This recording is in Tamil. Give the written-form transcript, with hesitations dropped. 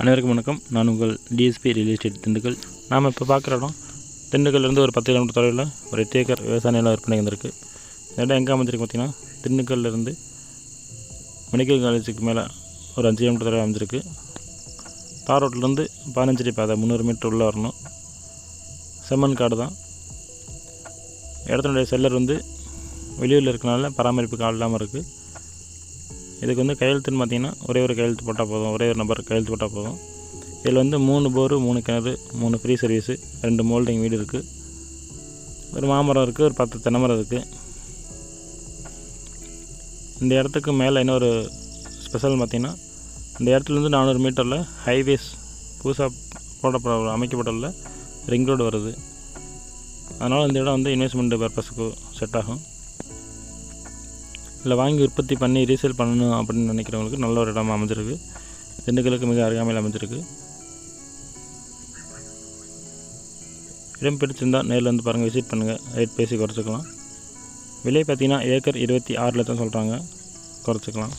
அனைவருக்கும் வணக்கம். நான் உங்கள் டிஎஸ்பி ரியல் எஸ்டேட் திண்டுக்கல். நாம் இப்போ பார்க்குற இடம் திண்டுக்கல்லேருந்து ஒரு 10 கிலோமீட்டர் தொலைவில் ஒரு 8 ஏக்கர் விவசாய நிலம் விற்பனை வந்திருக்கு. இந்த இடம் எங்கே அமைஞ்சிருக்கு பார்த்திங்கன்னா, திண்டுக்கல்லேருந்து மெடிக்கல் காலேஜுக்கு மேலே ஒரு 5 கிலோமீட்டர் தொலைவில் அமைஞ்சிருக்கு. தார் ரோட்லேருந்து 15 அடி பாதை 300 மீட்டர் உள்ளே வரணும். செம்மண் காடு தான். இடத்தினுடைய செல்லர் வெளியூரில் இருக்கனால பராமரிப்புக்கு ஆள் இல்லாமல் இருக்குது. இதுக்கு கையெழுத்துன்னு பார்த்திங்கன்னா ஒரே ஒரு கையெழுத்து போட்டால் போதும், ஒரே ஒரு நம்பர் கையெழுத்து போட்டால் போதும். இதில் 3 போரு, 3 கிணறு, 3 ஃப்ரீ சர்வீஸு, 2 மோல்டிங் வீடு இருக்குது, ஒரு மாமரம் இருக்குது, ஒரு 10 தென்னை மரம் இருக்குது. இந்த இடத்துக்கு மேலே இன்னொரு ஸ்பெஷல் பார்த்திங்கன்னா, இந்த இடத்துலேருந்து 400 மீட்டரில் ஹைவேஸ் புதுசாக அமைக்கப்பட்டுள்ள ரிங் ரோடு வருது. அதனால் இந்த இடம் இன்வெஸ்ட்மெண்ட் பர்பஸுக்கு செட் ஆகும். இல்லை வாங்கி உற்பத்தி பண்ணி ரீசேல் பண்ணணும் அப்படின்னு நினைக்கிறவங்களுக்கு நல்ல ஒரு இடம் அமைஞ்சிருக்கு. திண்டுக்கலுக்கு மிக அருகாமையில் அமைஞ்சிருக்கு. இடம் பிடிச்சிருந்தால் நேரில் பாருங்கள், விசிட் பண்ணுங்கள். ரேட் பேசி குறைச்சிக்கலாம். விலை பார்த்திங்கன்னா ஏக்கர் 26 லட்சம் சொல்கிறாங்க, குறைச்சிக்கலாம்.